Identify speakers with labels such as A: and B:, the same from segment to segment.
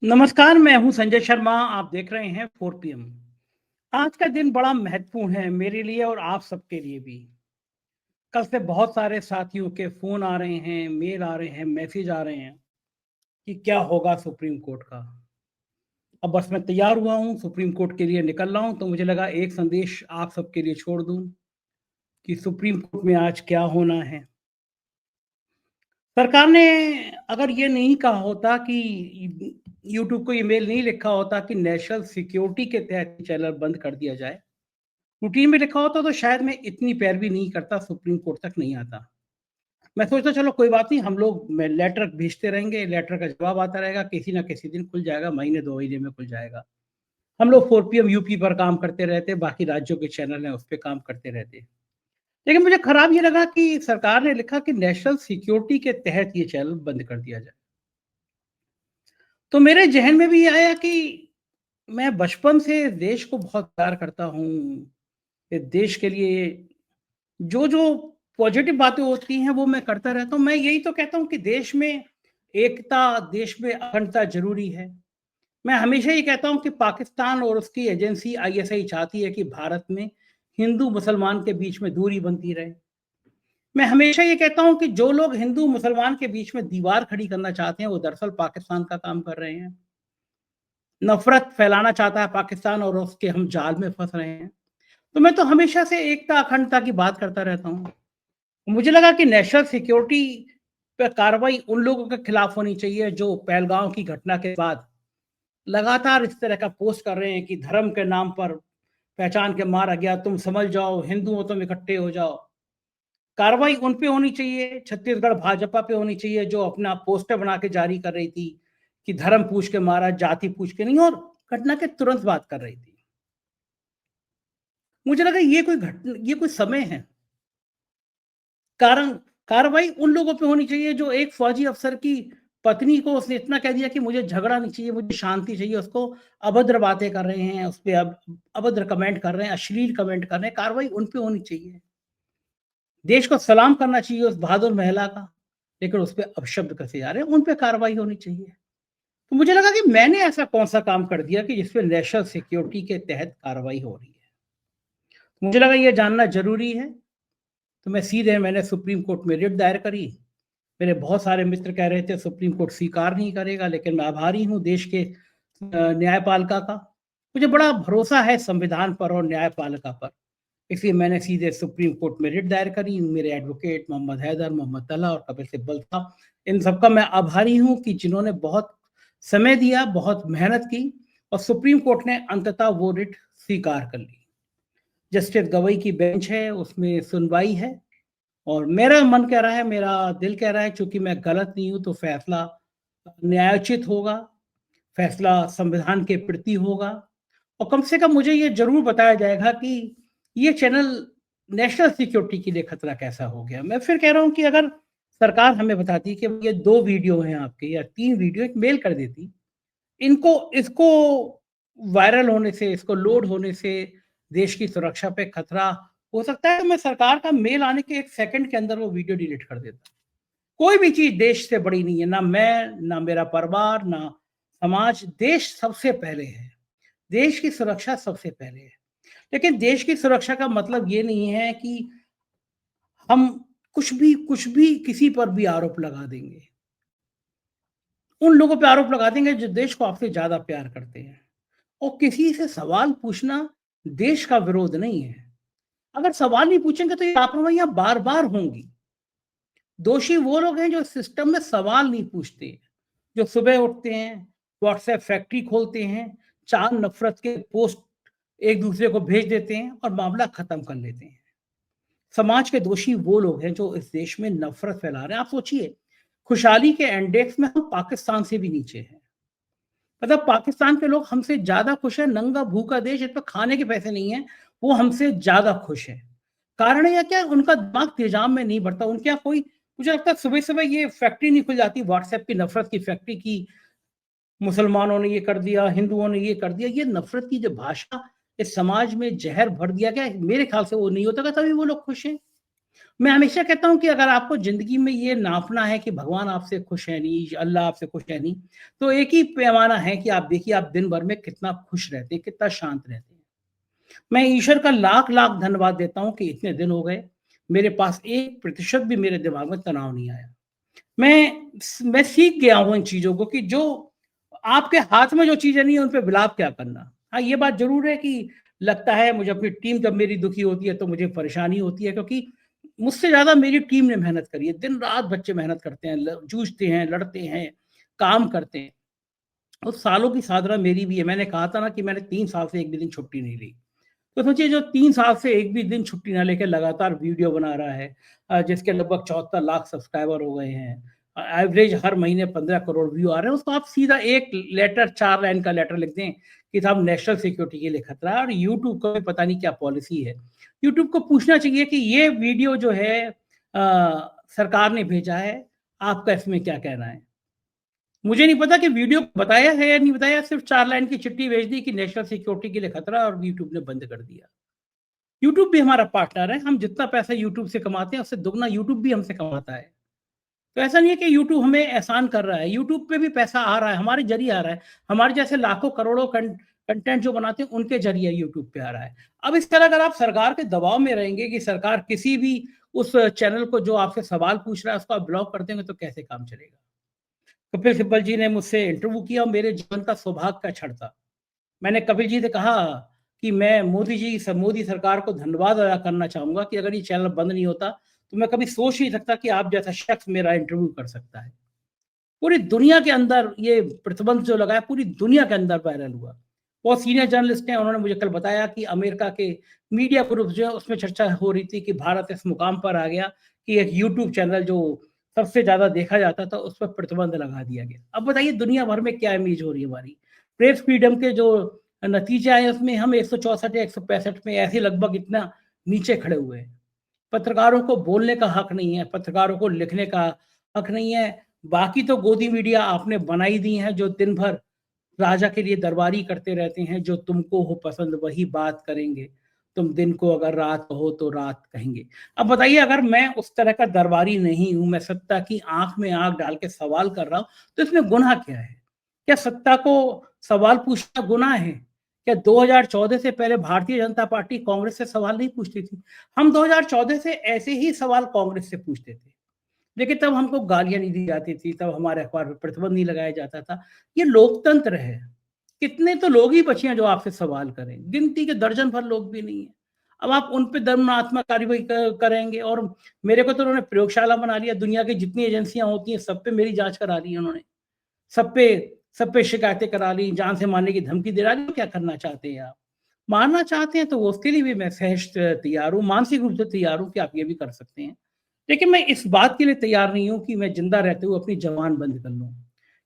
A: नमस्कार, मैं हूँ संजय शर्मा, आप देख रहे हैं 4 पीएम। आज का दिन बड़ा महत्वपूर्ण है मेरे लिए और आप सबके लिए भी। कल से बहुत सारे साथियों के फ़ोन आ रहे हैं, मेल आ रहे हैं, मैसेज आ रहे हैं कि क्या होगा सुप्रीम कोर्ट का। अब बस मैं तैयार हुआ हूँ, सुप्रीम कोर्ट के लिए निकल रहा हूँ, तो मुझे लगा एक संदेश आप सबके लिए छोड़ दूँ कि सुप्रीम कोर्ट में आज क्या होना है। सरकार ने अगर ये नहीं कहा होता कि यूट्यूब को ईमेल नहीं लिखा होता कि नेशनल सिक्योरिटी के तहत चैनल बंद कर दिया जाए, रूटीन में लिखा होता तो शायद मैं इतनी पैरवी नहीं करता, सुप्रीम कोर्ट तक नहीं आता। मैं सोचता चलो कोई बात नहीं, हम लोग मैं लेटर भेजते रहेंगे, लेटर का जवाब आता रहेगा, किसी ना किसी दिन खुल जाएगा, महीने 2 महीने में खुल जाएगा। हम लोग 4 पीएम यूपी पर काम करते रहते, बाकी राज्यों के चैनल हैं उस पे काम करते रहते। लेकिन मुझे खराब ये लगा कि सरकार ने लिखा कि नेशनल सिक्योरिटी के तहत ये चैनल बंद कर दिया जाए। तो मेरे ज़हन में भी ये आया कि मैं बचपन से देश को बहुत प्यार करता हूँ। ये देश के लिए जो पॉजिटिव बातें होती हैं वो मैं करता रहता हूँ। मैं यही तो कहता हूँ कि देश में एकता, देश में अखंडता ज़रूरी है। मैं हमेशा ये कहता हूँ कि पाकिस्तान और उसकी एजेंसी आईएसआई चाहती है कि भारत में हिंदू-मुसलमान के बीच में दूरी बनती रहे। मैं हमेशा ये कहता हूँ कि जो लोग हिंदू-मुसलमान के बीच में दीवार खड़ी करना चाहते हैं, वो दरअसल पाकिस्तान का काम कर रहे हैं। नफ़रत फैलाना चाहता है पाकिस्तान और उसके हम जाल में फँस रहे हैं। तो मैं तो हमेशा से एकता, अखंडता की बात करता रहता हूँ। मुझे लगा कि नेशनल सिक्योरिटी पे कार्रवाई उन लोगों के खिलाफ होनी चाहिए जो पहलगाँव की घटना के बाद लगातार इस तरह का पोस्ट कर रहे हैं कि धर्म के नाम पर पहचान के मारा गया, तुम समझ जाओ, हिंदू हो तुम इकट्ठे हो जाओ। कार्रवाई उन पे होनी चाहिए, छत्तीसगढ़ भाजपा पे होनी चाहिए जो अपना पोस्टर बना के जारी कर रही थी कि धर्म पूछ के मारा, जाति पूछ के नहीं, और घटना के तुरंत बाद कर रही थी। मुझे लगा ये कोई समय है। कारण कार्रवाई उन लोगों पे होनी चाहिए जो एक फौजी अफसर की पत्नी को उसने इतना कह दिया कि मुझे झगड़ा नहीं चाहिए, मुझे शांति चाहिए, उसको अभद्र बातें कर रहे हैं, उस पे अभद्र कमेंट कर रहे हैं, अश्लील कमेंट कर रहे हैं, कार्रवाई उन पे होनी चाहिए। देश को सलाम करना चाहिए उस बहादुर महिला का, लेकिन उस पे अपशब्द कसे जा रहे हैं, उन पे कार्रवाई होनी चाहिए। तो मुझे लगा कि मैंने ऐसा कौन-सा काम कर दिया कि जिसपे नेशनल सिक्योरिटी के तहत कार्रवाई हो रही है। मुझे लगा ये जानना ज़रूरी है, तो मैंने सुप्रीम कोर्ट में रिट दायर करी। मेरे बहुत सारे मित्र कह रहे थे सुप्रीम कोर्ट स्वीकार नहीं करेगा, लेकिन मैं आभारी हूँ देश के न्यायपालिका का। मुझे बड़ा भरोसा है संविधान पर और न्यायपालिका पर, इसलिए मैंने सीधे सुप्रीम कोर्ट में रिट दायर करी। मेरे एडवोकेट मोहम्मद हैदर, मोहम्मद तला और कपिल सिब्बल साहब, इन सबका मैं आभारी हूँ कि जिन्होंने बहुत समय दिया, बहुत मेहनत की और सुप्रीम कोर्ट ने अंततः वो रिट स्वीकार कर ली। जस्टिस गवई की बेंच है, उसमें सुनवाई है और मेरा मन कह रहा है, मेरा दिल कह रहा है, चूँकि मैं गलत नहीं हूँ तो फैसला न्यायोचित होगा, फैसला संविधान के प्रति होगा और कम से कम मुझे ये ज़रूर बताया जाएगा कि ये चैनल नेशनल सिक्योरिटी के लिए खतरा कैसा हो गया। मैं फिर कह रहा हूँ कि अगर सरकार हमें बताती कि ये 2 वीडियो हैं आपके या 3 वीडियो, एक मेल कर देती, इनको इसको वायरल होने से, इसको लोड होने से देश की सुरक्षा पे खतरा हो सकता है, तो मैं सरकार का मेल आने के 1 सेकंड के अंदर वो वीडियो डिलीट कर देता। कोई भी चीज़ देश से बड़ी नहीं है, ना मैं, ना मेरा परिवार, ना समाज, देश सबसे पहले है। देश की सुरक्षा सबसे पहले है। लेकिन देश की सुरक्षा का मतलब ये नहीं है कि हम कुछ भी किसी पर भी आरोप लगा देंगे। उन लोगों पे आरोप लगा देंगे जो देश को आपसे ज़्यादा प्यार करते हैं। और किसी से सवाल पूछना देश का विरोध नहीं है। अगर सवाल नहीं पूछेंगे तो ये लापरवाहियाँ बार-बार होंगी। दोषी वो लोग हैं जो सिस्टम में सवाल नहीं पूछते, जो सुबह उठते हैं, व्हाट्सएप फैक्ट्री खोलते हैं, 4 नफ़रत के पोस्ट एक दूसरे को भेज देते हैं और मामला खत्म कर लेते हैं। समाज के दोषी वो लोग हैं जो इस देश में नफ़रत फैला रहे हैं। आप सोचिए, खुशहाली के इंडेक्स में हम पाकिस्तान से भी नीचे हैं। मतलब पाकिस्तान के लोग हमसे ज़्यादा खुश हैं, नंगा भूखा देश, इस पे खाने के पैसे नहीं हैं, वो हमसे ज़्यादा खुश हैं। कारण ये क्या है, उनका दिमाग तेजाब में नहीं बढ़ता, उनके यहाँ कोई, मुझे लगता है सुबह-सुबह ये फैक्ट्री नहीं खुल जाती व्हाट्सएप की नफ़रत की फैक्ट्री की, मुसलमानों ने ये कर दिया, हिंदुओं ने ये कर दिया, ये नफ़रत की जो भाषा इस समाज में ज़हर भर दिया गया है, मेरे ख्याल से वो नहीं होता, तभी वो लोग खुश हैं। मैं हमेशा कहता हूँ कि अगर आपको ज़िंदगी में ये नापना है कि भगवान आपसे खुश है नहीं, अल्लाह आपसे खुश है नहीं, तो एक ही पैमाना है कि आप देखिए आप दिन भर में कितना खुश रहते हैं, कितना शांत रहते हैं। मैं ईश्वर का लाख-लाख धन्यवाद देता हूँ कि इतने दिन हो गए, मेरे पास 1% भी मेरे दिमाग में तनाव नहीं आया। मैं सीख गया हूँ इन चीज़ों को कि जो आपके हाथ में जो चीज़ें नहीं है, उन पे विलाप क्या करना। हाँ, ये बात ज़रूर है कि लगता है मुझे अपनी टीम जब मेरी दुखी होती है, तो मुझे परेशानी होती है क्योंकि मुझसे ज़्यादा मेरी टीम ने मेहनत करी है। दिन-रात बच्चे मेहनत करते हैं, ल जूझते हैं, लड़ते हैं, काम करते हैं और सालों की साधना मेरी भी है। मैंने कहा था ना कि मैंने 3 साल से एक भी दिन छुट्टी नहीं ली। तो सोचिए जो 3 साल से एक भी दिन छुट्टी ना लेके लगातार वीडियो बना रहा है जिसके लगभग 74 लाख सब्सक्राइबर हो गए हैं। एवरेज हर महीने 15 करोड़ व्यू आ रहे हैं, उसको आप सीधा एक लेटर 4 लाइन का लेटर लिख दें कि साहब नेशनल सिक्योरिटी के लिए खतरा है और यूट्यूब को भी पता नहीं क्या पॉलिसी है। यूट्यूब को पूछना चाहिए कि ये वीडियो जो है सरकार ने भेजा है, आपका इसमें क्या कहना है? मुझे नहीं पता कि वीडियो बताया है या नहीं बताया, सिर्फ 4 लाइन की चिट्ठी भेज दी कि नेशनल सिक्योरिटी के लिए खतरा और यूट्यूब ने बंद कर दिया। यूट्यूब भी हमारा पार्टनर है, हम जितना पैसा यूट्यूब से कमाते हैं, उससे दुगना यूट्यूब भी हमसे कमाता है। तो ऐसा नहीं है कि यूट्यूब हमें एहसान कर रहा है, यूट्यूब पे भी पैसा आ रहा है, हमारे ज़रिए आ रहा है। हमारे जैसे लाखों करोड़ों कंटेंट जो बनाते हैं, उनके ज़रिए यूट्यूब पे आ रहा है। अब इस तरह अगर आप सरकार के दबाव में रहेंगे कि सरकार किसी भी उस चैनल को जो आपसे सवाल पूछ रहा है, उसको आप ब्लॉक कर देंगे, तो कैसे काम चलेगा? कपिल सिब्बल जी ने मुझसे इंटरव्यू किया और मेरे जीवन का सौभाग्य का क्षण था। मैंने कपिल जी से कहा कि मैं मोदी सरकार को धन्यवाद अदा करना चाहूँगा कि अगर ये चैनल बंद नहीं होता, तो मैं कभी सोच नहीं सकता कि आप जैसा शख्स मेरा इंटरव्यू कर सकता है। पूरी दुनिया के अंदर ये प्रतिबंध जो लगाया, पूरी दुनिया के अंदर वायरल हुआ। बहुत सीनियर जर्नलिस्ट हैं, उन्होंने मुझे कल बताया कि अमेरिका के मीडिया ग्रुप जो है, उसमें चर्चा हो रही थी कि भारत इस मुकाम पर आ गया कि एक यूट्यूब चैनल जो सबसे ज़्यादा देखा जाता था, उस पर प्रतिबंध लगा दिया गया। अब बताइए दुनिया भर में क्या इमेज हो रही है हमारी। प्रेस फ्रीडम के जो नतीजे आए, उसमें हम 164 या 165 में ऐसे लगभग इतना नीचे खड़े हुए हैं। पत्रकारों को बोलने का हक नहीं है, पत्रकारों को लिखने का हक नहीं है। बाकी तो गोदी मीडिया आपने बनाई दी हैं जो दिन भर राजा के लिए दरबारी करते रहते हैं, जो तुमको हो पसंद वही बात करेंगे। तुम दिन को अगर रात कहो तो रात कहेंगे। अब बताइए अगर मैं उस तरह का दरबारी नहीं हूँ, मैं सत्ता की आँख में आँख डाल के सवाल कर रहा हूँ, तो इसमें गुनाह क्या है? क्या सत्ता को सवाल पूछना गुनाह है? क्या 2014 से पहले भारतीय जनता पार्टी कांग्रेस से सवाल नहीं पूछती थी? हम 2014 से ऐसे ही सवाल कांग्रेस से पूछते थे। लेकिन तब हमको गालियाँ नहीं दी जाती थी, तब हमारे अखबार पे प्रतिबंध नहीं लगाया जाता था। ये लोकतंत्र है। कितने तो लोग ही बचे हैं जो आपसे सवाल करें, गिनती के दर्जन भर लोग भी नहीं हैं। अब आप उन पे दंडात्मक कार्रवाई करेंगे और मेरे को तो उन्होंने प्रयोगशाला बना लिया, दुनिया की जितनी एजेंसियाँ होती हैं, सब पे मेरी जाँच करा ली है उन्होंने। सब पे सब पे शिकायतें करा ली, जान से मारने की धमकी दे डाली, तो क्या करना चाहते हैं आप? मारना चाहते हैं तो उसके लिए भी मैं सहज तैयार हूँ, मानसिक रूप से तैयार हूँ कि आप ये भी कर सकते हैं। लेकिन मैं इस बात के लिए तैयार नहीं हूँ कि मैं ज़िंदा रहते हुए अपनी ज़बान बंद कर लूँ।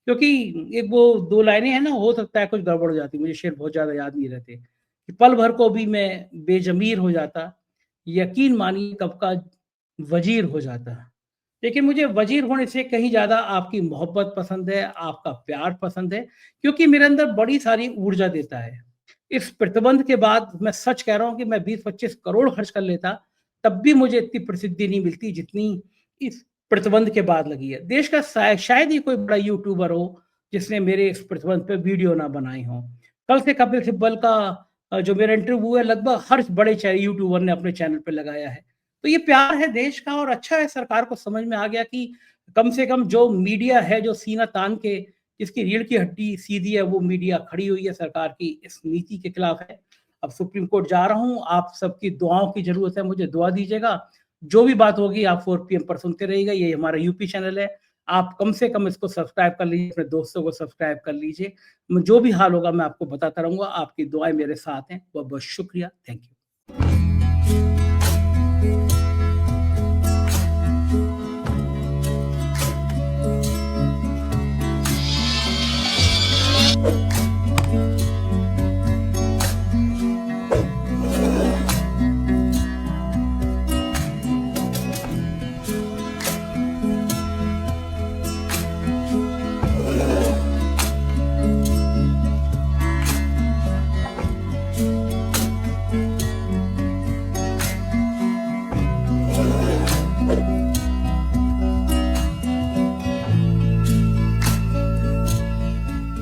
A: क्योंकि एक वो 2 लाइनें हैं ना, हो सकता है कुछ गड़बड़ हो जाती, मुझे शेर बहुत ज़्यादा याद नहीं रहते। कि पल भर को भी मैं बेज़मीर हो जाता, यकीन मानिए कब का वज़ीर हो जाता। देखिए, मुझे वज़ीर होने से कहीं ज़्यादा आपकी मोहब्बत पसंद है, आपका प्यार पसंद है, क्योंकि मेरे अंदर बड़ी सारी ऊर्जा देता है। इस प्रतिबंध के बाद मैं सच कह रहा हूँ कि मैं 20-25 करोड़ खर्च कर लेता, तब भी मुझे इतनी प्रसिद्धि नहीं मिलती जितनी इस प्रतिबंध के बाद लगी है। देश का शायद ही कोई बड़ा यूट्यूबर हो, जिसने मेरे इस प्रतिबंध पे वीडियो ना बनाए हों। कल से कपिल सिब्बल का जो मेरा इंटरव्यू है, लगभग हर बड़े यूट्यूबर ने अपने चैनल पे लगाया है। तो ये प्यार है देश का और अच्छा है सरकार को समझ में आ गया कि कम से कम जो मीडिया है, जो सीना तान के जिसकी रीढ़ की हड्डी सीधी है, वो मीडिया खड़ी हुई है सरकार की इस नीति के खिलाफ है। अब सुप्रीम कोर्ट जा रहा हूँ, आप सबकी दुआओं की ज़रूरत है, मुझे दुआ दीजिएगा। जो भी बात होगी आप 4 पीएम पर सुनते रहिएगा, ये हमारा यूपी चैनल है। आप कम से कम इसको सब्सक्राइब कर लीजिए, अपने दोस्तों को सब्सक्राइब कर लीजिए। जो भी हाल होगा मैं आपको बताता रहूँगा, आपकी दुआएँ मेरे साथ हैं। बहुत-बहुत शुक्रिया। Thank you.